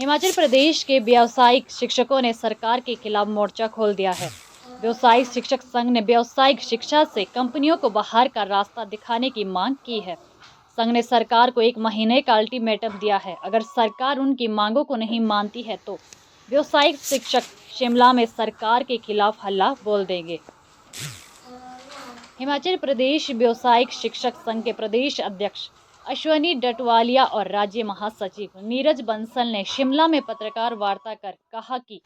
हिमाचल प्रदेश के व्यावसायिक शिक्षकों ने सरकार के खिलाफ मोर्चा खोल दिया है। व्यावसायिक शिक्षक संघ ने व्यावसायिक शिक्षा से कंपनियों को बाहर का रास्ता दिखाने की मांग की है। संघ ने सरकार को 1 महीने का अल्टीमेटम दिया है। अगर सरकार उनकी मांगों को नहीं मानती है तो व्यावसायिक शिक्षक शिमला में सरकार के खिलाफ हल्ला बोल देंगे। हिमाचल प्रदेश व्यावसायिक शिक्षक संघ के प्रदेश अध्यक्ष अश्वनी डटवालिया और राज्य महासचिव नीरज बंसल ने शिमला में पत्रकार वार्ता कर कहा कि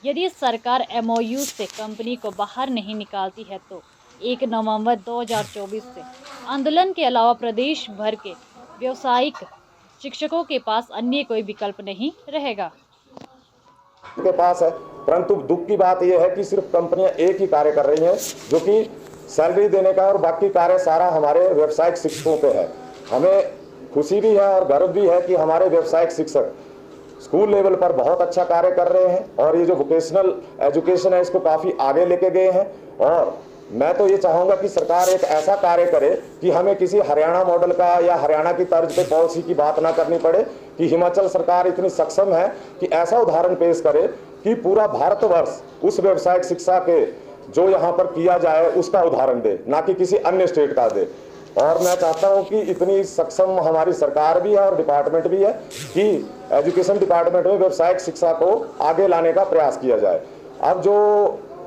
यदि सरकार एमओयू से कंपनी को बाहर नहीं निकालती है तो 1 नवंबर 2024 से आंदोलन के अलावा प्रदेश भर के व्यावसायिक शिक्षकों के पास अन्य कोई विकल्प नहीं रहेगा। के पास है, परंतु दुख की बात यह है कि सिर्फ कंपनियां एक ही कार्य कर रही हैं, जो कि सैलरी देने का, और बाकी कार्य सारा हमारे व्यावसायिक शिक्षकों पे है। हमें खुशी भी है और गर्व भी है कि हमारे व्यावसायिक शिक्षक स्कूल लेवल पर बहुत अच्छा कार्य कर रहे हैं और ये जो वोकेशनल एजुकेशन है इसको काफ़ी आगे लेके गए हैं। और मैं तो ये चाहूँगा कि सरकार एक ऐसा कार्य करे कि हमें किसी हरियाणा मॉडल का या हरियाणा की तर्ज पे पॉलिसी की बात ना करनी पड़े, कि हिमाचल सरकार इतनी सक्षम है कि ऐसा उदाहरण पेश करे कि पूरा भारतवर्ष उस व्यावसायिक शिक्षा के जो यहाँ पर किया जाए उसका उदाहरण दे, ना कि किसी अन्य स्टेट का दे। और मैं चाहता हूँ कि इतनी सक्षम हमारी सरकार भी है और डिपार्टमेंट भी है कि एजुकेशन डिपार्टमेंट में व्यावसायिक शिक्षा को आगे लाने का प्रयास किया जाए। अब जो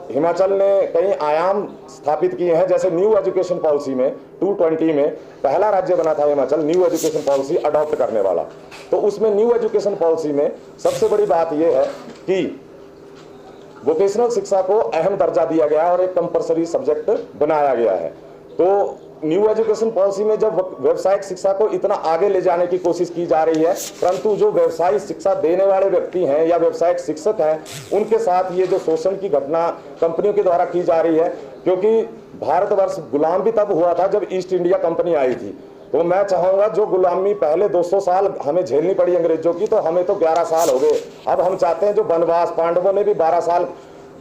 हिमाचल ने कई आयाम स्थापित किए हैं, जैसे न्यू एजुकेशन पॉलिसी में 220 में पहला राज्य बना था Himachal new education policy adopt करने वाला। तो उसमें न्यू एजुकेशन पॉलिसी में सबसे बड़ी बात यह है कि वोकेशनल शिक्षा को अहम दर्जा दिया गया और एक कंपल्सरी सब्जेक्ट बनाया गया है। तो न्यू एजुकेशन पॉलिसी में जब व्यावसायिक शिक्षा को इतना आगे ले जाने की कोशिश की जा रही है, परंतु जो व्यवसायिक शिक्षा देने वाले व्यक्ति हैं या व्यावसायिक शिक्षक हैं, उनके साथ ये जो शोषण की घटना कंपनियों के द्वारा की जा रही है, क्योंकि भारतवर्ष गुलाम भी तब हुआ था जब ईस्ट इंडिया कंपनी आई थी। तो मैं चाहूँगा जो गुलामी पहले 200 साल हमें झेलनी पड़ी अंग्रेजों की, तो हमें तो 11 साल हो गए। अब हम चाहते हैं जो वनवास, पांडवों ने भी 12 साल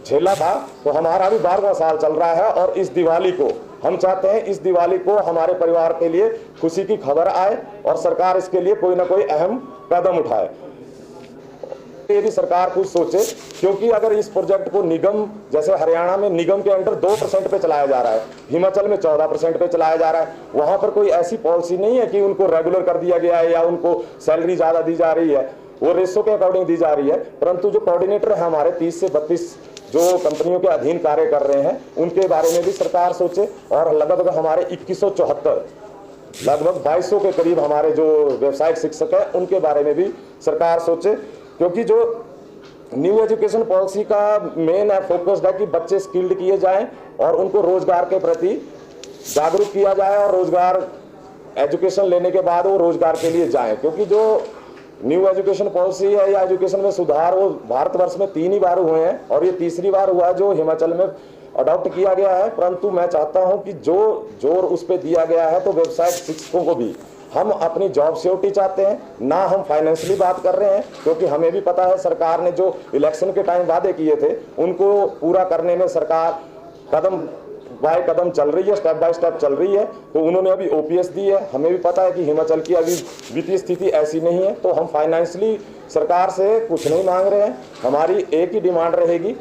झेला था, तो हमारा भी 12वां साल चल रहा है। और इस दिवाली को हम चाहते हैं, इस दिवाली को हमारे परिवार के लिए खुशी की खबर आए और सरकार इसके लिए कोई ना कोई अहम कदम उठाए। ये भी सरकार कुछ सोचे, क्योंकि अगर इस प्रोजेक्ट को निगम, जैसे हरियाणा में निगम के अंडर 2% पे चलाया जा रहा है, हिमाचल में 14% पे चलाया जा रहा है, वहां पर कोई ऐसी पॉलिसी नहीं है कि उनको रेगुलर कर दिया गया है या उनको सैलरी ज्यादा दी जा रही है, वो रेशो के अकॉर्डिंग दी जा रही है। परंतु जो कोऑर्डिनेटर है हमारे 30 से 32 जो कंपनियों के अधीन कार्य कर रहे हैं, उनके बारे में भी सरकार सोचे। और लगभग हमारे 2174 लगभग 2200 के करीब हमारे जो व्यावसायिक शिक्षक हैं उनके बारे में भी सरकार सोचे, क्योंकि जो न्यू एजुकेशन पॉलिसी का मेन फोकस है कि बच्चे स्किल्ड किए जाएं और उनको रोजगार के प्रति जागरूक किया जाए और रोजगार एजुकेशन लेने के बाद वो रोजगार के लिए जाएं। क्योंकि जो न्यू एजुकेशन पॉलिसी है या एजुकेशन में सुधार, वो भारतवर्ष में 3 ही बार हुए हैं और ये तीसरी बार हुआ जो हिमाचल में अडॉप्ट किया गया है। परंतु मैं चाहता हूं कि जो जोर उस पर दिया गया है, तो व्यवसायिक शिक्षकों को भी हम अपनी जॉब सिक्योरिटी चाहते हैं, ना हम फाइनेंशियली बात कर रहे हैं, क्योंकि हमें भी पता है सरकार ने जो इलेक्शन के टाइम वादे किए थे उनको पूरा करने में सरकार कदम बाय कदम चल रही है, स्टेप बाय स्टेप चल रही है। तो उन्होंने अभी ओपीएस दी है, हमें भी पता है कि हिमाचल की अभी वित्तीय स्थिति ऐसी नहीं है, तो हम फाइनेंशियली सरकार से कुछ नहीं मांग रहे हैं। हमारी एक ही डिमांड रहेगी